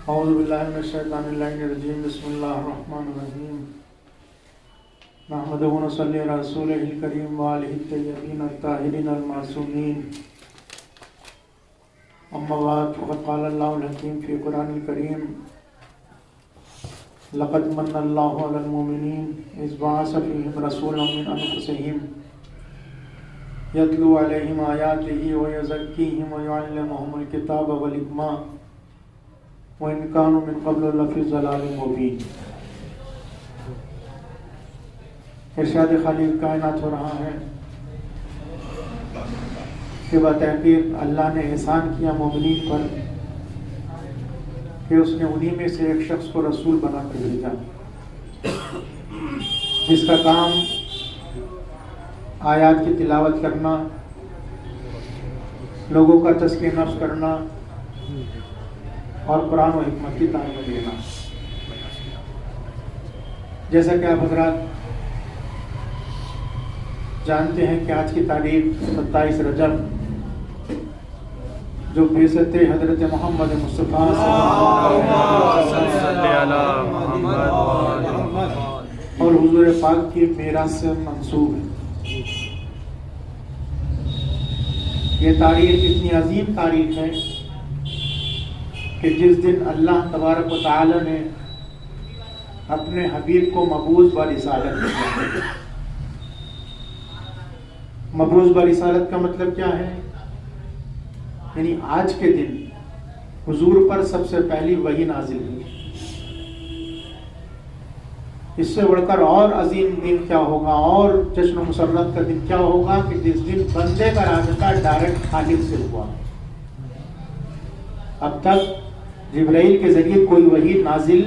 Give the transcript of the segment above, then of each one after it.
اعوذ باللہ من الشیطان الرجیم بسم اللہ الرحمن الرحیم نحمدہ و نصلی علی رسولہ الکریم وآلہ الطیبین الطاہرین المعصومین اما بعد فقد قال اللہ الحکیم فی قرآن الکریم لقد من اللہ علی المؤمنین اذ بعث فیہم رسولا من انفسہم یتلو علیہم آیاتہ ویزکیہم ویعلمہم الکتاب والحکمہ وَإِن كَانُوا مِن قَبْلُ لَفِي ضَلَالٍ مُبِينٍ۔ ارشاد خالق کائنات ہو رہا ہے کہ بتحقیق اللہ نے احسان کیا مومنین پر کہ اس نے انہی میں سے ایک شخص کو رسول بنا کر بھیجا جس کا کام آیات کی تلاوت کرنا، لوگوں کا تزکیہ نفس کرنا اور قرآن و حکمت کی تعلیم دینا۔ جیسا کہ آپ حضرات جانتے ہیں کہ آج کی تاریخ 27 رجب جو بعثت حضرت محمد مصطفیٰ اور حضور پاک کی معراج سے منسوب ہے۔ یہ تاریخ اتنی عظیم تاریخ ہے کہ جس دن اللہ تبارک و تعالی نے اپنے حبیب کو مبعوث برسالت کیا۔ مبعوث برسالت کا مطلب کیا ہے؟ یعنی آج کے دن حضور پر سب سے پہلی وحی نازل ہوئی۔ اس سے بڑھ کر اور عظیم دن کیا ہوگا اور جشن و مسرت کا دن کیا ہوگا کہ جس دن بندے کا رابطہ ڈائریکٹ خالق سے ہوا۔ اب تک جبرائیل کے ذریعے کوئی وحی نازل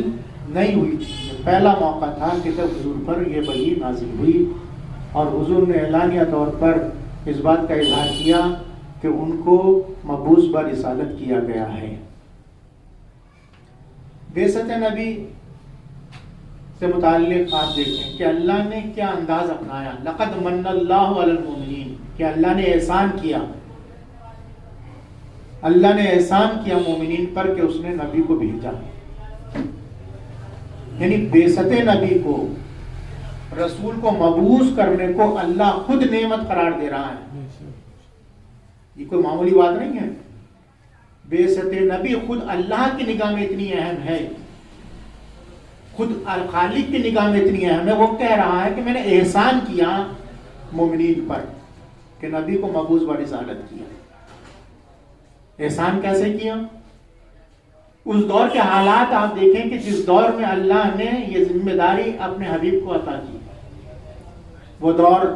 نہیں ہوئی تھی۔ پہلا موقع تھا کہ جب حضور پر یہ وحی نازل ہوئی اور حضور نے اعلانیہ طور پر اس بات کا اظہار کیا کہ ان کو مبعوث برسالت کیا گیا ہے۔ بعثت نبی سے متعلق آپ دیکھیں کہ اللہ نے کیا انداز اپنایا۔ لقد من اللہ علی المؤمنین، کہ اللہ نے احسان کیا، اللہ نے احسان کیا مومنین پر کہ اس نے نبی کو بھیجا۔ یعنی بعثت نبی کو، رسول کو مبعوث کرنے کو اللہ خود نعمت قرار دے رہا ہے۔ یہ کوئی معمولی بات نہیں ہے۔ بعثت نبی خود اللہ کی نگاہ میں اتنی اہم ہے، خود الخالق کی نگاہ میں اتنی اہم ہے۔ وہ کہہ رہا ہے کہ میں نے احسان کیا مومنین پر کہ نبی کو مبعوث برسالت کیا۔ احسان کیسے کیا؟ اس دور کے حالات آپ دیکھیں کہ جس دور میں اللہ نے یہ ذمہ داری اپنے حبیب کو عطا کی، وہ دور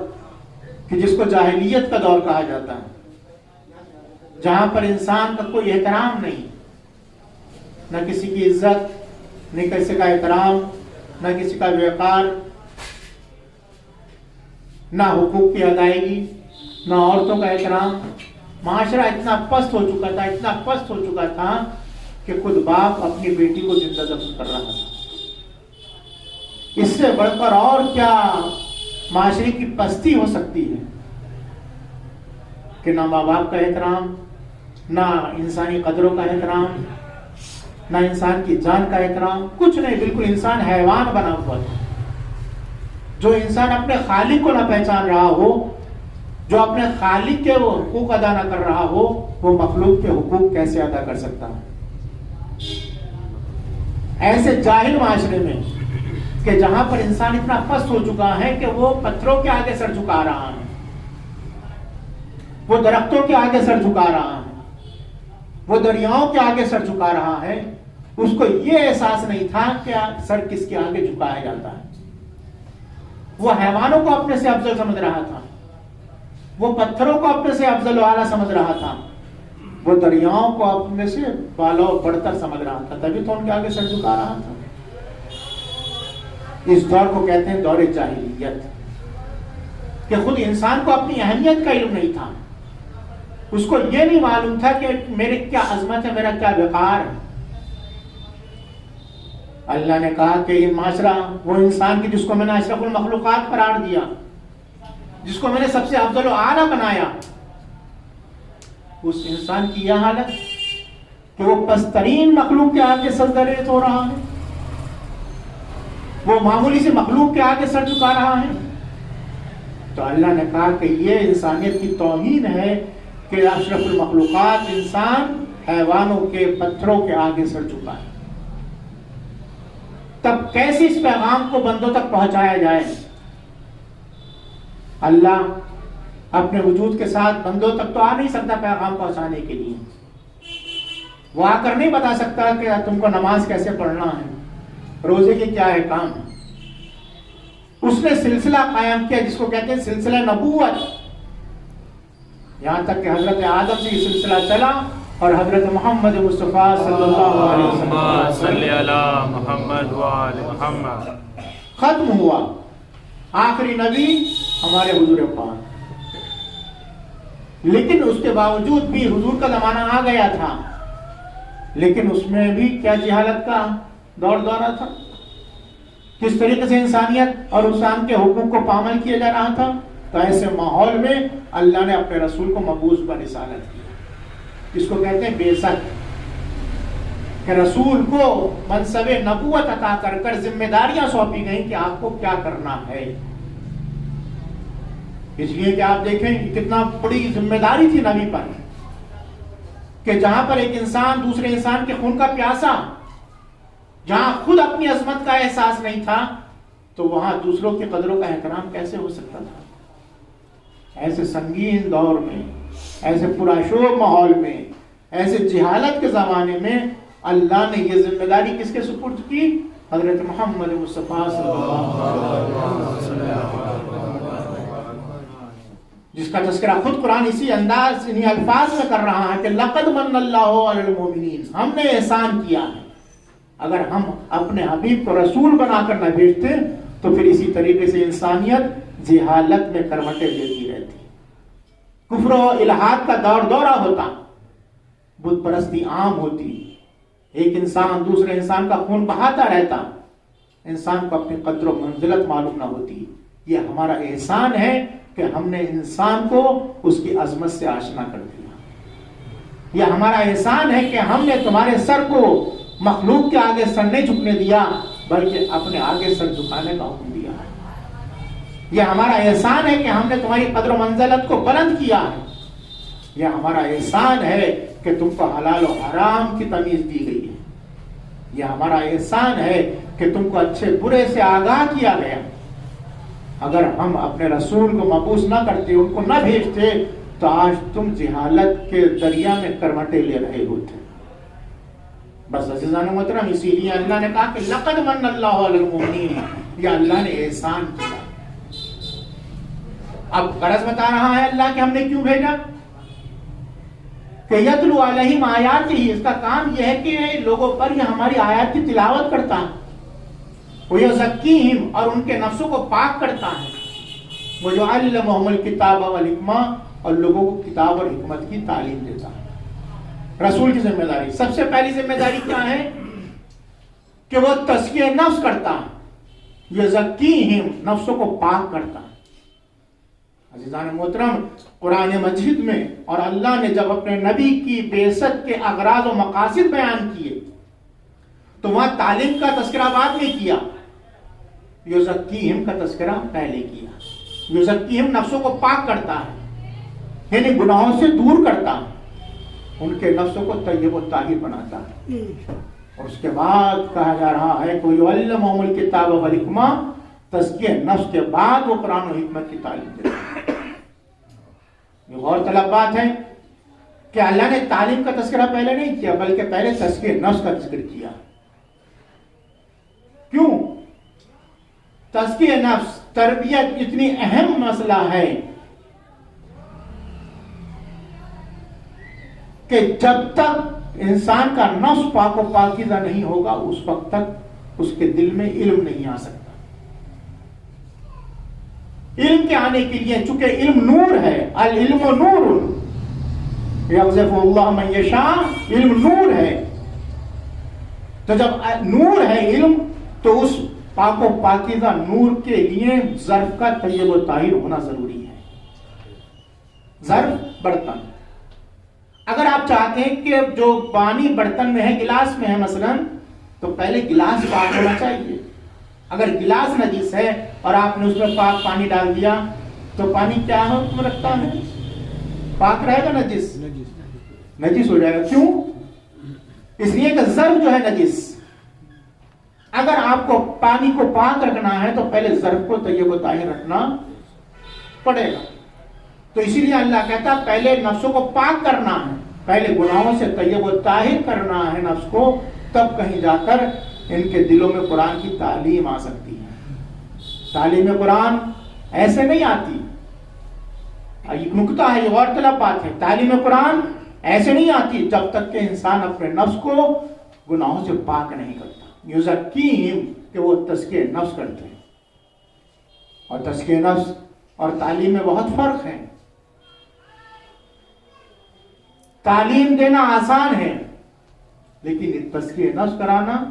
کہ جس کو جاہلیت کا دور کہا جاتا ہے، جہاں پر انسان کا کوئی احترام نہیں، نہ کسی کی عزت، نہ کسی کا احترام، نہ کسی کا وقار، نہ حقوق کی ادائیگی، نہ عورتوں کا احترام۔ معاشرہ اتنا پست ہو چکا تھا، اتنا پست ہو چکا تھا کہ خود باپ اپنی بیٹی کو زندہ دفن کر رہا تھا۔ اس سے بڑھ کر اور کیا معاشرے کی پستی ہو سکتی ہے کہ نہ ماں باپ کا احترام، نہ انسانی قدروں کا احترام، نہ انسان کی جان کا احترام، کچھ نہیں، بالکل انسان حیوان بنا ہوا تھا۔ جو انسان اپنے خالق کو نہ پہچان رہا ہو، جو اپنے خالق کے وہ حقوق ادا نہ کر رہا ہو، وہ مخلوق کے حقوق کیسے ادا کر سکتا ہے؟ ایسے جاہل معاشرے میں کہ جہاں پر انسان اتنا پست ہو چکا ہے کہ وہ پتھروں کے آگے سر جھکا رہا ہے، وہ درختوں کے آگے سر جھکا رہا ہے، وہ دریاؤں کے آگے سر جھکا رہا ہے، اس کو یہ احساس نہیں تھا کہ سر کس کے آگے جھکایا جاتا ہے۔ وہ حیوانوں کو اپنے سے افضل سمجھ رہا تھا، وہ پتھروں کو اپنے سے افضل و اعلیٰ سمجھ رہا تھا، وہ دریاؤں کو اپنے سے بالا و بڑھتر سمجھ رہا تھا، تبھی تو ان کے آگے سر جھکا رہا تھا۔ اس دور کو کہتے ہیں دور جاہلیت، کہ خود انسان کو اپنی اہمیت کا علم نہیں تھا، اس کو یہ نہیں معلوم تھا کہ میرے کیا عظمت ہے، میرا کیا وقار ہے۔ اللہ نے کہا کہ یہ معاشرہ وہ انسان کی جس کو میں نے اشرف المخلوقات قرار دیا، جس کو میں نے سب سے افضل و اعلیٰ بنایا، اس انسان کی یہ حالت کہ وہ پسترین مخلوق کے آگے سجدہ ریز ہو رہا ہے، وہ معمولی سے مخلوق کے آگے سر جھکا رہا ہے؟ تو اللہ نے کہا کہ یہ انسانیت کی توہین ہے کہ اشرف المخلوقات انسان حیوانوں کے، پتھروں کے آگے سر جھکا ہے۔ تب کیسے اس پیغام کو بندوں تک پہنچایا جائے؟ اللہ اپنے وجود کے ساتھ بندوں تک تو آ نہیں سکتا پیغام پہنچانے کے لیے، وہ آ کر نہیں بتا سکتا کہ تم کو نماز کیسے پڑھنا ہے، روزے کے کیا احکام ہے۔ اس نے سلسلہ قائم کیا جس کو کہتے ہیں سلسلہ نبوت، یہاں تک کہ حضرت آدم سے یہ سلسلہ چلا اور حضرت محمد مصطفیٰ صلی اللہ علیہ وسلم صلی اللہ محمد وآل محمد ختم ہوا۔ آخری نبی ہمارے حضور پاک، لیکن اس کے باوجود بھی حضور کا زمانہ آ گیا تھا، لیکن اس میں بھی کیا جہالت کا دور دورہ تھا، کس طریقے سے انسانیت اور انسان کے حقوق کو پامال کیا جا رہا تھا۔ تو ایسے ماحول میں اللہ نے اپنے رسول کو مبعوث برسالت کیا، جس کو کہتے ہیں بعثت، کہ رسول کو منصب نبوت عطا کر کر ذمہ داریاں سونپی گئیں کہ آپ کو کیا کرنا ہے۔ اس لیے کہ آپ دیکھیں کتنا بڑی ذمہ داری تھی نبی پر، کہ جہاں پر ایک انسان دوسرے انسان کے خون کا پیاسا، جہاں خود اپنی عظمت کا احساس نہیں تھا، تو وہاں دوسروں کی قدروں کا احترام کیسے ہو سکتا تھا؟ ایسے سنگین دور میں، ایسے پراشور ماحول میں، ایسے جہالت کے زمانے میں اللہ نے یہ ذمہ داری کس کے سپرد کی؟ حضرت محمد مصطفیٰ صلی اللہ علیہ وسلم، جس کا تذکرہ خود قرآن اسی انداز انہی الفاظ میں کر رہا ہے کہ لقد من اللہ علی المؤمنین، ہم نے احسان کیا ہے۔ اگر ہم اپنے حبیب کو رسول بنا کر نہ بھیجتے تو پھر اسی طریقے سے انسانیت جہالت میں کروٹیں لیتی رہتی، کفر و الحاد کا دور دورہ ہوتا، بت پرستی عام ہوتی، ایک انسان دوسرے انسان کا خون بہاتا رہتا، انسان کو اپنی قدر و منزلت معلوم نہ ہوتی۔ یہ ہمارا احسان ہے کہ ہم نے انسان کو اس کی عظمت سے آشنا کر دیا۔ یہ ہمارا احسان ہے کہ ہم نے تمہارے سر کو مخلوق کے آگے سر نہیں جھکنے دیا، بلکہ اپنے آگے سر جھکانے کا حکم دیا ہے۔ یہ ہمارا احسان ہے کہ ہم نے تمہاری قدر و منزلت کو بلند کیا ہے۔ یہ ہمارا احسان ہے کہ تم کو حلال و حرام کی تمیز دی گئی ہے۔ یہ ہمارا احسان ہے کہ تم کو اچھے برے سے آگاہ کیا گیا۔ اگر ہم اپنے رسول کو مبعوث نہ کرتے، ان کو نہ بھیجتے، تو آج تم جہالت کے دریا میں کروٹیں لے رہے ہوتے۔ بس عزیزان محترم، اسی لیے اللہ نے کہا کہ لقد من اللہ علی المؤمنین، یہ اللہ نے احسان کیا۔ اب غرض بتا رہا ہے اللہ کہ ہم نے کیوں بھیجا، کہ یتلو علیہم آیاتہ، اس کا کام یہ ہے کہ لوگوں پر یہ ہماری آیات کی تلاوت کرتا ہے، وَيُزَكِّيهِمْ، اور ان کے نفسوں کو پاک کرتا ہے، وَيُعَلِّمُهُمُ الْكِتَابَ وَالْحِکْمَةَ، اور لوگوں کو کتاب اور حکمت کی تعلیم دیتا ہے۔ رسول کی ذمہ داری، سب سے پہلی ذمہ داری کیا ہے؟ کہ وہ تزکیہ نفس کرتا ہے، یزکیہم، نفسوں کو پاک کرتا ہے۔ عزیزان محترم، قرآن مجید میں اور اللہ نے جب اپنے نبی کی بعثت کے اغراض و مقاصد بیان کیے تو وہاں تعلیم کا تذکرہ بعد میں کیا، یزکیہم کا تذکرہ پہلے کیا۔ یزکیہم نفسوں کو پاک کرتا ہے، یعنی گناہوں سے دور کرتا ہے، ان کے نفسوں کو طیب و طاہر بناتا ہے۔ اور اس کے بعد کہا جا رہا ہے کہ یعلمہم الکتاب والحکمہ، تزکیہ نفس کے بعد وہ قرآن و حکمت کی تعلیم دیتا ہے۔ یہ غور طلب بات ہے کہ اللہ نے تعلیم کا تذکرہ پہلے نہیں کیا، بلکہ پہلے تزکیہ نفس کا ذکر کیا۔ کیوں؟ تزکیہ نفس، تربیت اتنی اہم مسئلہ ہے کہ جب تک انسان کا نفس پاک و پاکیزہ نہیں ہوگا، اس وقت تک اس کے دل میں علم نہیں آ سکتا۔ علم کے آنے کے لیے، چونکہ علم نور ہے، العلم نور یقذف اللہ من یشاء، علم نور ہے، تو جب نور ہے علم، تو اس پاک و پاکیزہ نور کے لیے ظرف کا طیب و طاہر ہونا ضروری ہے۔ ظرف برتن، اگر آپ چاہتے ہیں کہ جو پانی برتن میں ہے، گلاس میں ہے مثلا، تو پہلے گلاس پاک ہونا چاہیے. اگر گلاس نجس ہے اور آپ نے اس میں پاک پانی ڈال دیا تو پانی کیا حکم رکھتا ہے؟ پاک رہے گا نجس؟ نجس ہو جائے گا. کیوں؟ اس لیے کہ ظرف جو ہے نجس. اگر آپ کو پانی کو پاک رکھنا ہے تو پہلے ظرف کو طیب و طاہر رکھنا پڑے گا. تو اسی لیے اللہ کہتا ہے پہلے نفسوں کو پاک کرنا ہے، پہلے گناہوں سے طیب و طاہر کرنا ہے نفس کو، تب کہیں جا کر ان کے دلوں میں قرآن کی تعلیم آ سکتی ہے. تعلیم قرآن ایسے نہیں آتی. ایک نکتہ ہے، یہ غور طلب بات ہے. تعلیم قرآن ایسے نہیں آتی جب تک کہ انسان اپنے نفس کو گناہوں سے پاک نہیں کرتا. یزکیہم کہ وہ تزکیہ نفس کرتے ہیں. اور تزکیہ نفس اور تعلیم میں بہت فرق ہے. تعلیم دینا آسان ہے لیکن تزکیہ نفس کرانا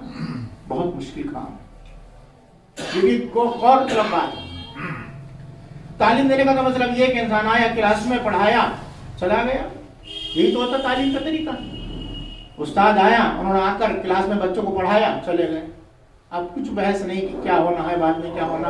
بہت مشکل کام ہے. کیونکہ غور طلب بات ہے. تعلیم دینے کا تو مطلب یہ کہ انسان آیا کلاس میں پڑھایا چلا گیا، یہی تو ہوتا تعلیم کا طریقہ. استاد آیا، انہوں نے آ کر کلاس میں بچوں کو پڑھایا چلے گئے. اب کچھ بحث نہیں کہ کیا ہونا ہے بعد میں، کیا ہونا.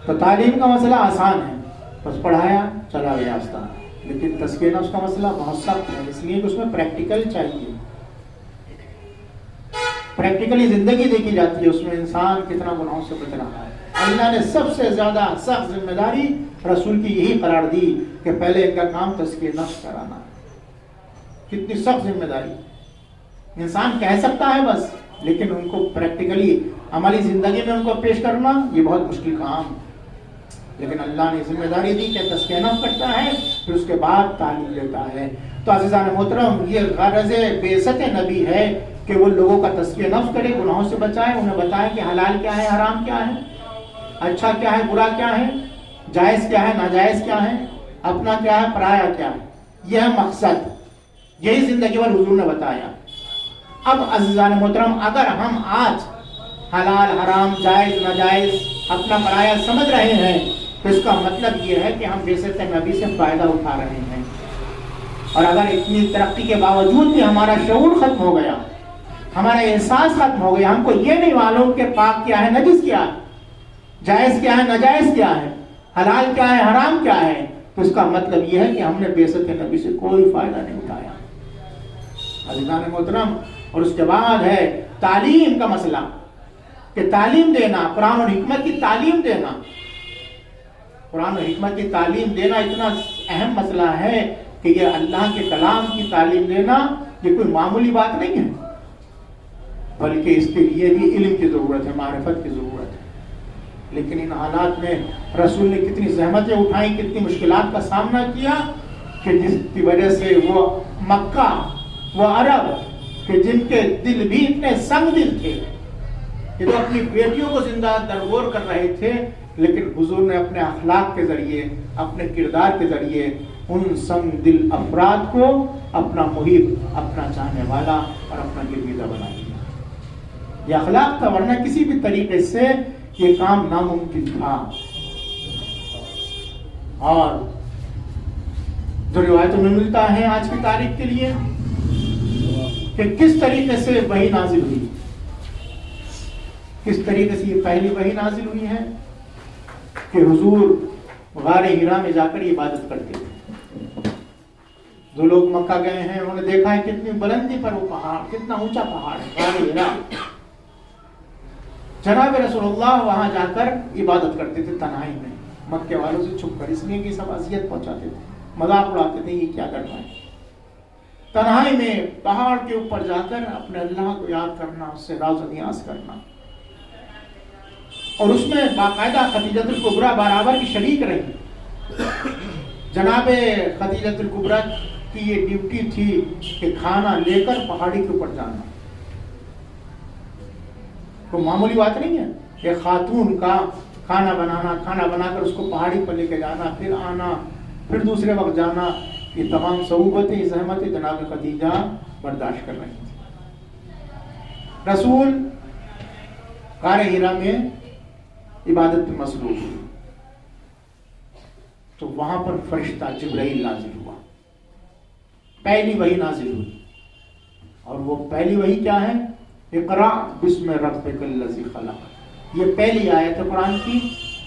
تو تعلیم کا مسئلہ آسان ہے، بس پڑھایا چلا گیا استاد. لیکن تزکیہ نفس کا مسئلہ بہت سخت ہے، اس لیے کہ اس میں پریکٹیکل چاہیے. پریکٹیکلی زندگی دیکھی جاتی ہے، اس میں انسان کتنا گناہوں سے بچ رہا ہے. اللہ نے سب سے زیادہ سخت ذمہ داری رسول کی یہی قرار دی کہ پہلے ان کا کام تزکیہ نفس کرانا. کتنی سخت ذمہ داری. انسان کہہ سکتا ہے بس، لیکن ان کو پریکٹیکلی عملی زندگی میں ان کو پیش کرنا یہ بہت مشکل کام. لیکن اللہ نے ذمہ داری دی کہ تزکیہ نفس کرتا ہے، پھر اس کے بعد تعلیم دیتا ہے. تو عزیزان محترم، یہ غرض بعثت نبی ہے کہ وہ لوگوں کا تزکیہ نفس کرے، گناہوں سے بچائے، انہیں بتائے کہ حلال کیا ہے، حرام کیا ہے، اچھا کیا ہے، برا کیا ہے، جائز کیا ہے، ناجائز کیا ہے، اپنا کیا ہے، پرایا کیا ہے. یہ ہے مقصد. یہی زندگی بھر حضور نے بتایا. اب عزیزان محترم، اگر ہم آج حلال حرام جائز ناجائز اپنا پرایا سمجھ رہے ہیں تو اس کا مطلب یہ ہے کہ ہم بعثت نبی سے فائدہ اٹھا رہے ہیں. اور اگر اتنی ترقی کے باوجود بھی ہمارا شعور ختم ہو گیا، ہمارا احساس ختم ہو گیا، ہم کو یہ نہیں معلوم کہ پاک کیا ہے، نجس کیا ہے، جائز کیا ہے، ناجائز کیا ہے، حلال کیا ہے، حرام کیا ہے، تو اس کا مطلب یہ ہے کہ ہم نے بعثت نبی سے کوئی فائدہ نہیں اٹھایا. عزیزان محترم، اور اس کے بعد ہے تعلیم کا مسئلہ، کہ تعلیم دینا، قرآن اور حکمت کی تعلیم دینا. قرآن اور حکمت کی تعلیم دینا اتنا اہم مسئلہ ہے کہ یہ اللہ کے کلام کی تعلیم دینا یہ کوئی معمولی بات نہیں ہے، بلکہ اس کے لیے بھی علم کی ضرورت ہے، معرفت کی ضرورت ہے. لیکن ان حالات میں رسول نے کتنی زحمتیں اٹھائیں، کتنی مشکلات کا سامنا کیا، کہ جس کی وجہ سے وہ مکہ، وہ عرب کہ جن کے دل بھی اتنے سنگ دل تھے کہ جو اپنی بیٹیوں کو زندہ درگور کر رہے تھے، لیکن حضور نے اپنے اخلاق کے ذریعے، اپنے کردار کے ذریعے ان سنگ دل افراد کو اپنا محب، اپنا چاہنے والا اور اپنا گرویدہ بنا دیا. یہ اخلاق تھا، ورنہ کسی بھی طریقے سے یہ کام ناممکن تھا. اور جو روایتوں میں ملتا ہے آج کی تاریخ کے لیے کہ کس طریقے سے وحی نازل ہوئی، کس طریقے سے یہ پہلی وحی نازل ہوئی ہے کہ حضور غار ہیرا میں جا کر عبادت کرتے تھے. جو لوگ مکہ گئے ہیں انہوں نے دیکھا ہے کتنی بلندی پر وہ پہاڑ، کتنا اونچا پہاڑ ہے غار ہیرا. جناب رسول اللہ وہاں جا کر عبادت کرتے تھے تنہائی میں، مکے والوں سے چھپ کر، اس لیے کہ سب اذیت پہنچاتے تھے، مذاق اڑاتے تھے یہ کیا کر رہا ہے. تنہائی میں پہاڑ کے اوپر جا کر اپنے اللہ کو یاد کرنا، اس سے راز و نیاز کرنا. اور اس میں باقاعدہ خدیجۃ الکبریٰ برابر کی شریک رہی. جناب خدیجۃ الکبریٰ کی یہ ڈیوٹی تھی کہ کھانا لے کر پہاڑی کے اوپر جانا. کوئی معمولی بات نہیں ہے. ایک خاتون کا کھانا بنانا، کھانا بنا کر اس کو پہاڑی پر لے کے جانا، پھر آنا، پھر دوسرے وقت جانا، یہ تمام صعوبتیں، زحمتیں جناب خدیجہ برداشت کر رہی تھی. رسول غار ہیرا میں عبادت میں مصروف ہوئی تو وہاں پر فرشتہ جبرائیل نازل ہوا. پہلی وحی نازل ہوئی، اور وہ پہلی وحی کیا ہے؟ اقرا بسم ربک الذی خلق. یہ پہلی آیت قرآن کی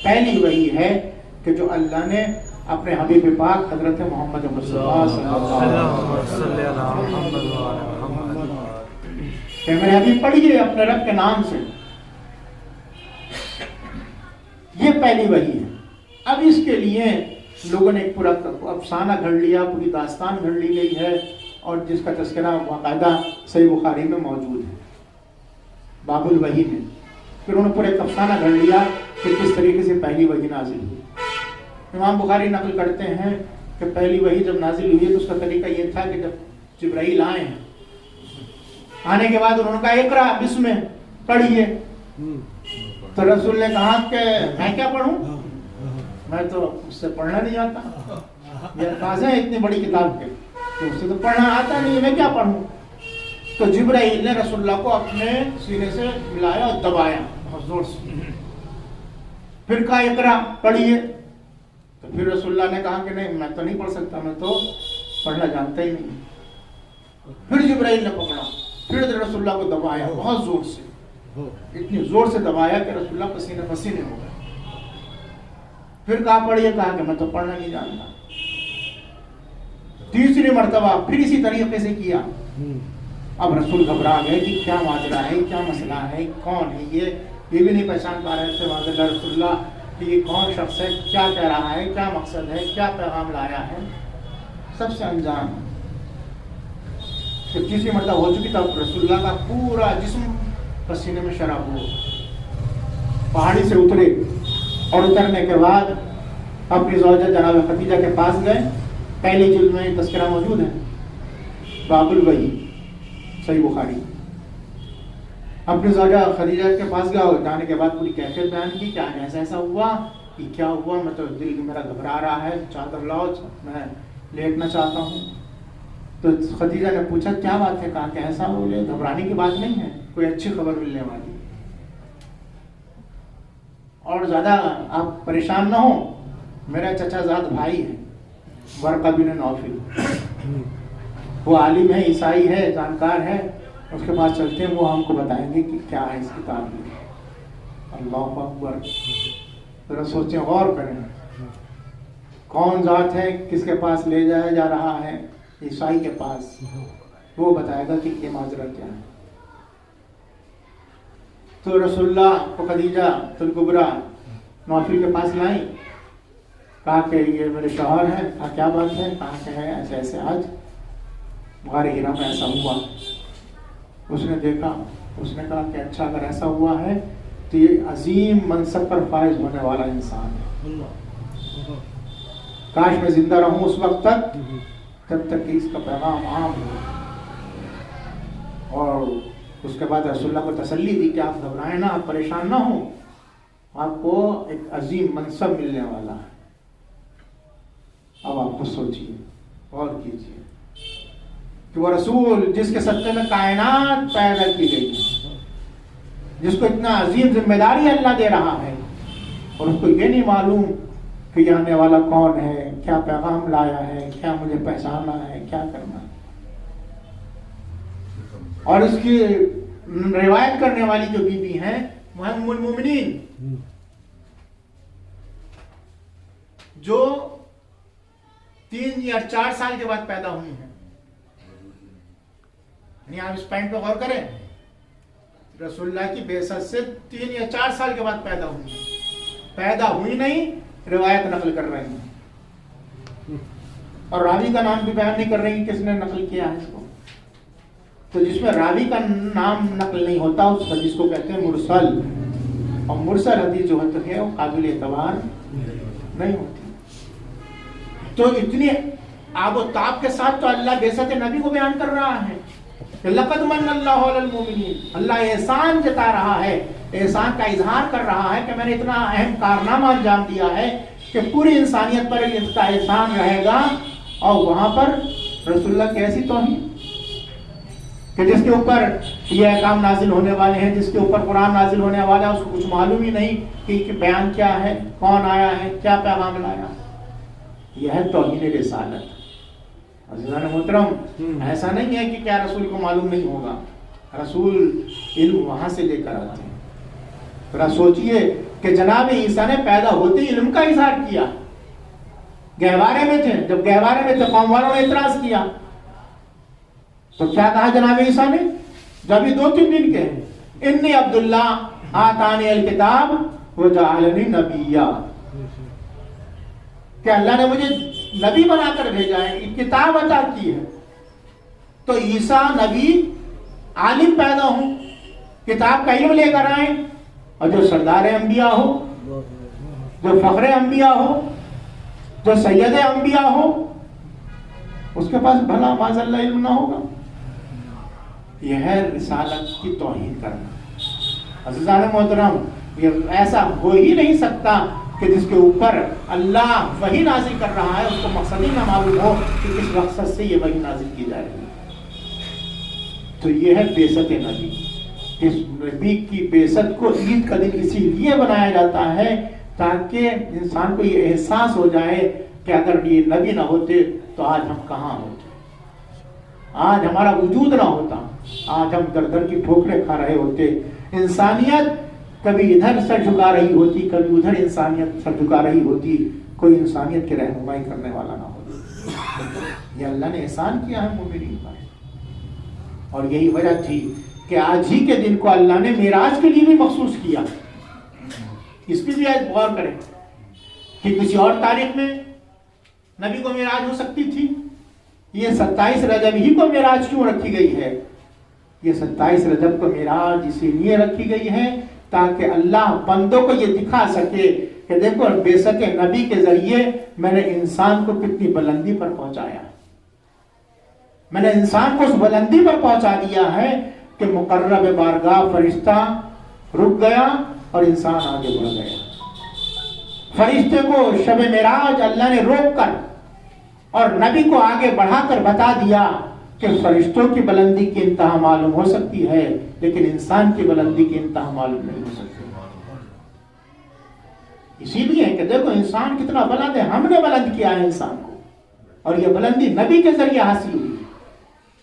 پہلی وحی ہے کہ جو اللہ نے اپنے حبیب پاک حضرت محمد مصطفیٰ صلی اللہ علیہ وسلم کہ میرے حبیب پڑھیے اپنے رب کے نام سے. یہ پہلی وحی ہے. اب اس کے لیے لوگوں نے ایک پورا افسانہ گھڑ لیا، پوری داستان گھڑ لی گئی ہے، اور جس کا تذکرہ باقاعدہ صحیح بخاری میں موجود ہے، باب الوحی میں. پھر انہوں نے پورا ایک افسانہ گھڑ لیا کہ کس طریقے سے پہلی وحی نازل ہوئی. امام بخاری نقل کرتے ہیں کہ پہلی وحی جب نازل ہوئی تو اس کا طریقہ یہ تھا کہ جب جبرائیل آئے ہیں، آنے کے بعد انہوں نے کہا اقرا بسم پڑھیے. تو رسول نے کہا کہ میں کیا پڑھوں، میں تو اس سے پڑھنا نہیں آتا، یہ الفاظ ہیں اتنی بڑی کتاب کے تو اس سے تو پڑھنا آتا نہیں، میں کیا پڑھوں. تو جبرائیل نے رسول اللہ کو اپنے سینے سے ملایا اور دبایا بہت زور سے، پھر کہا اقرا پڑھیے. تو پھر رسول اللہ نے کہا کہ نہیں میں تو نہیں پڑھ سکتا، میں تو پڑھنا جانتا ہی نہیں. پھر جبرائیل نے پکڑا، پھر رسول اللہ کو دبایا بہت زور سے، اتنی زور سے دبایا کہ رسول اللہ پسینے پسینے ہو گئے. پھر کہا پڑھیے، کہا کہ میں تو پڑھنا نہیں جانتا. تیسری مرتبہ پھر اسی طریقے سے کیا. اب رسول گھبرا گئے کہ کیا ماجرا ہے، کیا مسئلہ ہے، کون ہے یہ بھی نہیں پہچان پا رہے تھے معاذ اللہ رسول اللہ کہ یہ کون شخص ہے، کیا کہہ رہا ہے، کیا مقصد ہے، کیا پیغام لایا ہے، سب سے انجان. جب تیسری مرتبہ ہو چکی تب رسول اللہ کا پورا جسم پسینے میں شراب ہو، پہاڑی سے اترے، اور اترنے کے بعد اپنی زوجہ جناب خدیجہ کے پاس گئے. پہلی جلد میں تذکرہ موجود ہے، باب الوحی صحیح بخاری. اپنی زوجہ خدیجہ کے پاس گیا اور جانے کے بعد پوری کیفیت بیان کی کہ آج ایسا ایسا ہوا، کہ کیا ہوا، میں تو دل میرا گھبرا رہا ہے، چادر لاؤ میں لیٹنا چاہتا ہوں. تو خدیجہ نے پوچھا کیا بات ہے، کہا کہ ایسا بولے گھبرانے کی بات نہیں ہے، کوئی اچھی خبر ملنے والی، اور زیادہ آپ پریشان نہ ہو. میرا چچا زاد بھائی ہے ورقہ بن نوفل، وہ عالم ہے، عیسائی ہے، جانکار ہے، اس کے پاس چلتے ہیں، وہ ہم کو بتائیں گے کہ کیا ہے اس کتاب میں. اللہ اکبر. ذرا سوچیں، غور کریں، کون ذات ہے، کس کے پاس لے جایا جا رہا ہے؟ عیسائی کے پاس. وہ بتائے گا کہ یہ ماجرا کیا ہے. تو رسول اللہ کو خدیجہ الکبریٰ نوفل کے پاس لائیں، کہا کہ یہ میرے شوہر ہیں. کہا کیا بات ہے؟ کہا کہ ہے ایسے ایسے آج غار ہیرا میں ایسا ہوا. اس نے دیکھا، اس نے کہا کہ اچھا اگر ایسا ہوا ہے تو یہ عظیم منصب پر فائز ہونے والا انسان ہے، کاش میں زندہ رہوں اس وقت تک جب تک کہ اس کا پیغام عام ہو. اور اس کے بعد رسول اللہ کو تسلی دی کہ آپ گھبرائیں نہ، آپ پریشان نہ ہوں، آپ کو ایک عظیم منصب ملنے والا ہے. اب آپ کو سوچیے اور کیجیے کہ وہ رسول جس کے صدقے میں کائنات پیدا کی گئی ہے، جس کو اتنا عظیم ذمہ داری اللہ دے رہا ہے اور اس کو یہ نہیں معلوم کہ یہ آنے والا کون ہے، کیا پیغام لایا ہے، کیا مجھے پہچانا ہے، کیا کرنا ہے. اور اس کی روایت کرنے والی جو بی بی ہیں وہ ہیں ام المومنین، جو 3 یا 4 سال کے بعد پیدا ہوئی ہیں. یعنی آپ اس پوائنٹ پہ غور کریں، رسول اللہ کی بعثت سے 3 یا 4 سال کے بعد پیدا ہوئی ہیں. پیدا ہوئی نہیں، روایت نقل کر رہی ہیں، اور راوی کا نام بھی بیان نہیں کر رہی کس نے نقل کیا ہے اس کو. تو جس میں راوی کا نام نقل نہیں ہوتا اس حدیث کو کہتے ہیں مرسل، اور مرسل حدیث جو ہوتی ہے وہ قابل اعتبار نہیں ہوتی. تو اتنی آب و تاب کے ساتھ تو اللہ بعثت نبی کو بیان کر رہا ہے کہ لقد من اللہ علی المؤمنین، اللہ احسان جتا رہا ہے، احسان کا اظہار کر رہا ہے کہ میں نے اتنا اہم کارنامہ انجام دیا ہے کہ پوری انسانیت پر اس کا احسان رہے گا. اور وہاں پر رسول اللہ کی ایسی توہین کہ جس کے اوپر یہ احکام نازل ہونے والے ہیں، جس کے اوپر قرآن نازل ہونے والا ہے، اس کو کچھ معلوم ہی نہیں کہ بیان کیا ہے، کون آیا ہے، کیا پیغام لایا. یہ ہے توہین رسالت. عزیزان محترم، ایسا نہیں ہے کہ کیا رسول کو معلوم نہیں ہوگا، رسول علم وہاں سے لے کر آتے ہیں. ذرا سوچئے کہ جناب عیسیٰ نے پیدا ہوتے ہی علم کا اظہار کیا. گہوارے میں تھے، جب گہوارے میں تھے قوم والوں نے اعتراض کیا تو کیا کہا جناب عیسیٰ نے؟ جب یہ 2-3 دن کے ہیں، انی عبداللہ آتانی الکتاب وجعلنی نبیّا، کہ اللہ نے مجھے نبی بنا کر بھیجا ہے، کتاب عطا کی ہے. تو عیسیٰ نبی عالم پیدا ہوں، کتاب کا علم لے کر آئیں، اور جو سردار انبیاء ہو، جو فخر انبیاء ہو، جو سید انبیاء ہو، اس کے پاس بھلا معاذ اللہ علم نہ ہوگا. یہ ہے رسالت کی توہین کرنا. عزیزان محترم، یہ ایسا ہو ہی نہیں سکتا کہ جس کے اوپر اللہ وحی نازل کر رہا ہے اس کو مقصد ہی نہ معلوم ہو کہ کس مقصد سے یہ وحی نازل کی جائے گی. تو یہ ہے بعثت نبی. اس نبی کی بعثت کو عید کا دن اسی لیے بنایا جاتا ہے تاکہ انسان کو یہ احساس ہو جائے کہ اگر یہ نبی نہ ہوتے تو آج ہم کہاں ہوتے، آج ہمارا وجود نہ ہوتا، آج ہم در در کی ٹھوکریں کھا رہے ہوتے. انسانیت کبھی ادھر سر جھکا رہی ہوتی، کبھی ادھر انسانیت سر جھکا رہی ہوتی، کوئی انسانیت کی رہنمائی کرنے والا نہ ہوتا. یہ اللہ نے احسان کیا ہے مومنین پر. اور یہی وجہ تھی کہ آج ہی کے دن کو اللہ نے معراج کے لیے بھی مخصوص کیا. اس پہ بھی آج غور کریں کہ کسی اور تاریخ میں نبی کو معراج ہو سکتی تھی. یہ 27 رجب ہی کو معراج کیوں رکھی گئی ہے؟ یہ 27 رجب کو معراج اسی لیے رکھی گئی ہے تاکہ اللہ بندوں کو یہ دکھا سکے کہ دیکھو بعثت نبی کے ذریعے میں نے انسان کو کتنی بلندی پر پہنچایا. میں نے انسان کو اس بلندی پر پہنچا دیا ہے کہ مقرب بارگاہ فرشتہ رک گیا اور انسان آگے بڑھ گیا. فرشتے کو شب معراج اللہ نے روک کر اور نبی کو آگے بڑھا کر بتا دیا کہ فرشتوں کی بلندی کی انتہا معلوم ہو سکتی ہے لیکن انسان کی بلندی کی انتہا معلوم نہیں ہو سکتی. اسی لیے کہ دیکھو انسان کتنا بلند ہے، ہم نے بلند کیا ہے انسان کو، اور یہ بلندی نبی کے ذریعے حاصل ہوئی ہے.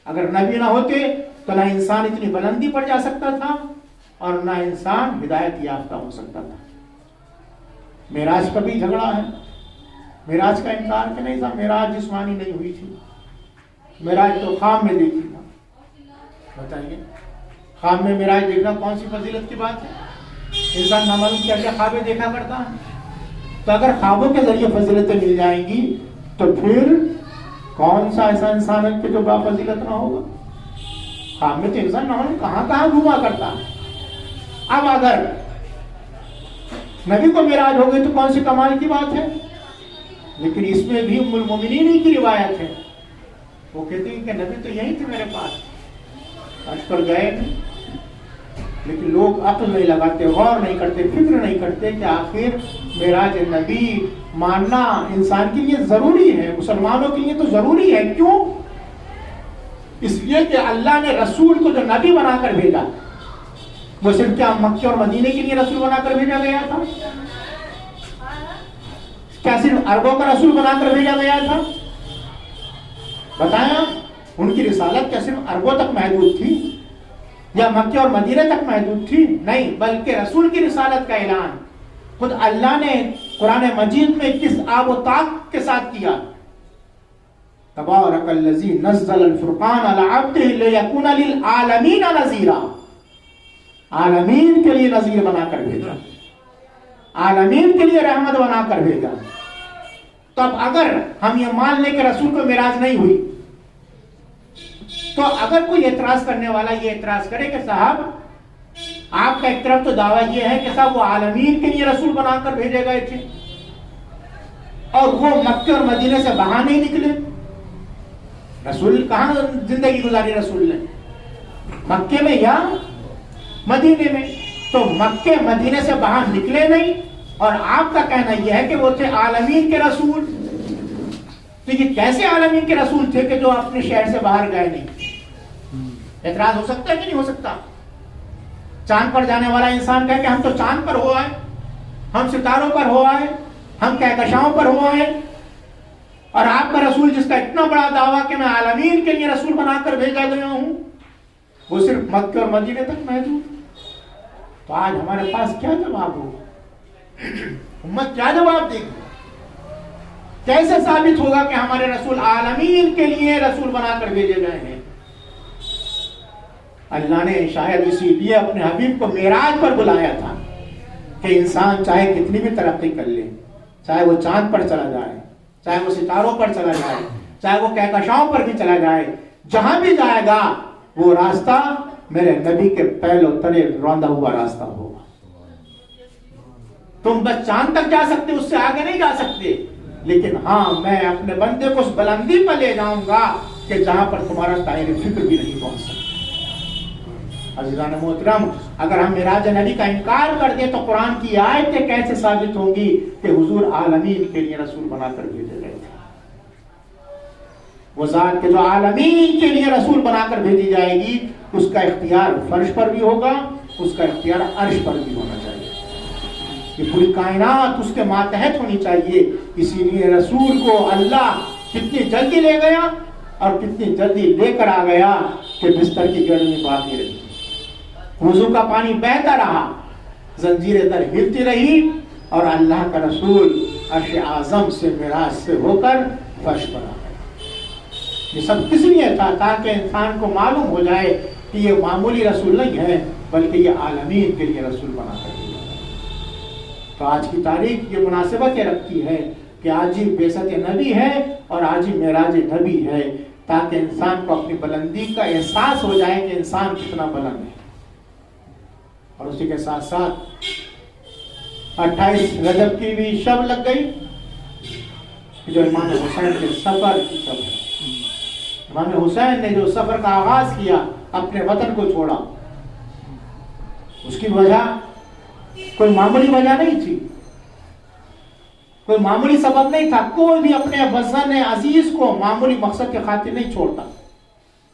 اگر نبی نہ ہوتے تو نہ انسان اتنی بلندی پر جا سکتا تھا اور نہ انسان ہدایت یافتہ ہو سکتا تھا. معراج کا بھی جھگڑا ہے. معراج کا انکار کہ نہیں تھا، معراج جسمانی نہیں ہوئی تھی، معراج تو خواب میں دیکھی تھا. بتائیے خواب میں معراج دیکھنا کون سی فضیلت کی بات ہے؟ انسان نامعلوم کیا کیا خوابیں دیکھا کرتا ہے. تو اگر خوابوں کے ذریعے فضیلتیں مل جائیں گی تو پھر کون سا ایسا انسان ہے کہ جو با فضیلت نہ ہوگا؟ خواب میں تو انسان نامعلوم کہاں کہاں گھوما کرتا ہے. اب اگر نبی کو معراج ہو گئی تو کون سی کمال کی بات ہے. لیکن اس میں بھی ام المومنین کی روایت ہے، وہ کہتے ہیں کہ نبی تو یہی تھے میرے پاس، آج پر گئے نہیں. لیکن لوگ عقل نہیں لگاتے، غور نہیں کرتے، فکر نہیں کرتے کہ آخر معراج نبی ماننا انسان کے لیے ضروری ہے، مسلمانوں کے لیے تو ضروری ہے. کیوں؟ اس لیے کہ اللہ نے رسول کو جو نبی بنا کر بھیجا، وہ صرف کیا مکے اور مدینے کے لیے رسول بنا کر بھیجا گیا تھا؟ کیا صرف عربوں کا رسول بنا کر بھیجا گیا تھا؟ بتائیں آپ، ان کی رسالت کیا صرف عربوں تک محدود تھی یا مکے اور مدینے تک محدود تھی؟ نہیں، بلکہ رسول کی رسالت کا اعلان خود اللہ نے قرآن مجید میں کس آب و تاب کے ساتھ کیا؟ تبارک الذی نزل الفرقان علی عبدہ لیکون للعالمین نذیرا، عالمین کے لیے نذیر بنا کر بھیجا، عالمین کے لیے رحمت بنا کر بھیجا۔ تو اب اگر ہم یہ مان لیں کہ رسول کو معراج نہیں ہوئی، تو اگر کوئی اعتراض کرنے والا یہ اعتراض کرے کہ صاحب آپ کا ایک طرف تو دعویٰ یہ ہے کہ صاحب وہ عالمین کے لیے رسول بنا کر بھیجے گئے تھے اور وہ مکے اور مدینے سے باہر نہیں نکلے، رسول کہاں زندگی گزاری رسول نے؟ مکے میں یا مدینے میں؟ تو مکے مدینے سے باہر نکلے نہیں، اور آپ کا کہنا یہ ہے کہ وہ تھے عالمین کے رسول۔ تو یہ کیسے عالمین کے رسول تھے کہ جو اپنے شہر سے باہر گئے نہیں؟ اعتراض ہو سکتا ہے کہ نہیں ہو سکتا؟ چاند پر جانے والا انسان کہے کہ ہم تو چاند پر ہو آئے، ہم ستاروں پر ہو آئے، ہم کہکشاؤں پر ہو آئے، اور آپ کا رسول جس کا اتنا بڑا دعویٰ کہ میں عالمین کے لیے رسول بنا کر بھیجا گیا ہوں، وہ صرف مکے اور مدینے تک محدود۔ تو آج ہمارے پاس کیا جواب ہو؟ امت کیا جواب دے گی؟ کیسے ثابت ہوگا کہ ہمارے رسول عالمین کے لیے رسول بنا کر بھیجے گئے ہیں؟ اللہ نے شاید اسی لیے اپنے حبیب کو معراج پر بلایا تھا کہ انسان چاہے کتنی بھی ترقی کر لے، چاہے وہ چاند پر چلا جائے، چاہے وہ ستاروں پر چلا جائے، چاہے وہ کہکشاؤں پر بھی چلا جائے، جہاں بھی جائے گا وہ راستہ میرے نبی کے پہلو تلے روندا ہوا راستہ ہوگا۔ تم بس چاند تک جا سکتے، اس سے آگے نہیں جا سکتے، لیکن ہاں میں اپنے بندے کو اس بلندی پر لے جاؤں گا کہ جہاں پر تمہارا دائرہ فکر بھی نہیں پہنچ سکتا۔ عزیزان محترم، اگر ہم معراج نبی کا انکار کر دیں تو قرآن کی آیتیں کیسے ثابت ہوں گی کہ حضور عالمین کے لیے رسول بنا کر بھیجے گئے تھے؟ وہ ذات کہ جو عالمین کے لیے رسول بنا کر بھیجی جائے گی، اس کا اختیار فرش پر بھی ہوگا، اس کا اختیار عرش پر بھی ہونا چاہیے، یہ پوری کائنات اس کے ماتحت ہونی چاہیے۔ اسی لیے رسول کو اللہ کتنی جلدی لے گیا اور کتنی جلدی لے کر آ گیا کہ بستر کی جڑ میں باقی رہی، وضو کا پانی بہتا رہا، زنجیریں در ہلتی رہی، اور اللہ کا رسول عرش اعظم سے معراج سے ہو کر فرش پر آ گیا۔ یہ سب کس لیے تھا؟ تاکہ انسان کو معلوم ہو جائے کہ یہ معمولی رسول نہیں ہے، بلکہ یہ عالمین کے لیے رسول بنا کر دیا۔ تو آج کی تاریخ یہ مناسبت یہ رکھتی ہے کہ آج ہی بعثت نبی ہے اور آج ہی معراج نبی ہے، تاکہ انسان کو اپنی بلندی کا احساس ہو جائے کہ انسان کتنا بلند ہے۔ اور اسی کے ساتھ ساتھ 28 رجب کی بھی شب لگ گئی جو امام حسین کے سفر کی شب ہے۔ امام حسین نے جو سفر کا آغاز کیا، اپنے وطن کو چھوڑا، اس کی وجہ کوئی معمولی وجہ نہیں تھی، کوئی معمولی سبب نہیں تھا۔ کوئی بھی اپنے وطن عزیز کو معمولی مقصد کے خاطر نہیں چھوڑتا،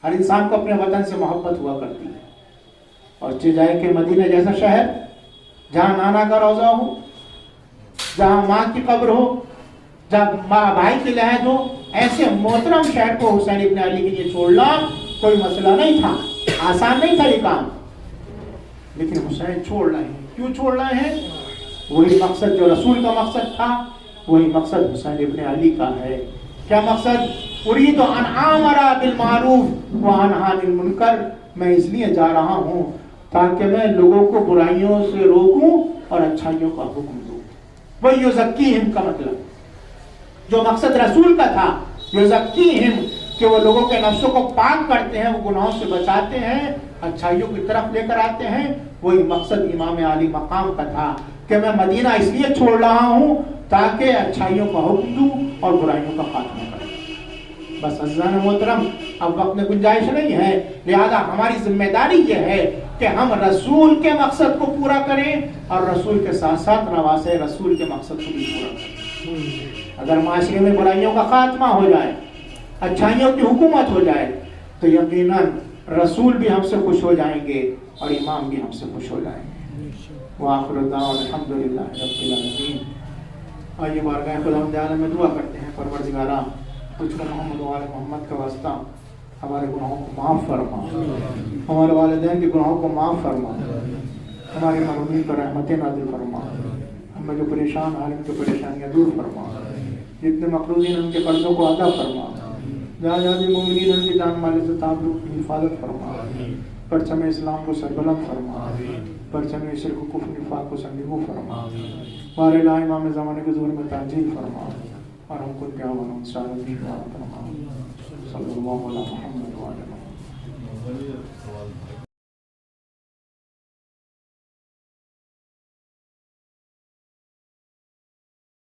ہر انسان کو اپنے وطن سے محبت ہوا کرتی ہے۔ اور جائے کہ مدینہ جیسا شہر جہاں نانا کا روضہ ہو، جہاں ماں کی قبر ہو، جہاں ماں بھائی کی لحد ہو، ایسے محترم شہر کو حسین ابن علی کے لیے چھوڑنا کوئی مسئلہ نہیں تھا، آسان نہیں تھا یہ کام، لیکن حسین چھوڑ رہے ہیں۔ کیوں چھوڑ رہے ہیں؟ وہی مقصد جو رسول کا مقصد تھا، وہی مقصد حسین ابن علی کا ہے۔ کیا مقصد؟ اريد ان آمر بالمعروف وانہی عن المنکر، میں اس لیے جا رہا ہوں تاکہ میں لوگوں کو برائیوں سے روکوں اور اچھائیوں کا حکم دوں۔ وہ یزکیہم کا مطلب جو مقصد رسول کا تھا، یزکیہم کہ وہ لوگوں کے نفسوں کو پاک کرتے ہیں، وہ گناہوں سے بچاتے ہیں، اچھائیوں کی طرف لے کر آتے ہیں، وہی مقصد امام علی مقام کا تھا کہ میں مدینہ اس لیے چھوڑ رہا ہوں تاکہ اچھائیوں کا حکم دوں اور برائیوں کا خاتمہ کروں۔ بس عزیزان محترم، اب وقت میں گنجائش نہیں ہے، لہذا ہماری ذمہ داری یہ ہے کہ ہم رسول کے مقصد کو پورا کریں اور رسول کے ساتھ ساتھ نواسے رسول کے مقصد کو بھی پورا کریں۔ اگر معاشرے میں برائیوں کا خاتمہ ہو جائے، اچھائیوں کی حکومت ہو جائے، تو یقیناً رسول بھی ہم سے خوش ہو جائیں گے اور امام بھی ہم سے خوش ہو جائیں گے. وآخر دعوانا الحمدللہ رب العالمین. آئیے بارگاہ خدا تعالی میں دعا کرتے ہیں. پروردگارا تجھ کو محمد و آل محمد کا واسطہ ہمارے گناہوں کو معاف فرما، ہمارے والدین کے گناہوں کو معاف فرما، ہمارے محرومین پر رحمتیں نازل فرما، ہمیں جو پریشان حال ان کی پریشانیاں دور فرما، جتنے مقروضین ان کے قرضوں کو ادا فرما، جہاں جہاں بھی مومنین ان کی جان مال سے تعلق کی حفاظت فرما، پرچم اسلام کو سربلند فرما، پرچم شرک و کفر نفاق کو سنگیبو فرما، ہمارے لا امام زمانے کے ظہور میں تعجیل فرما، اور ہم کو کیا ونو سالدین فرما. صلی اللہ علیہ محمد وعلی محمد.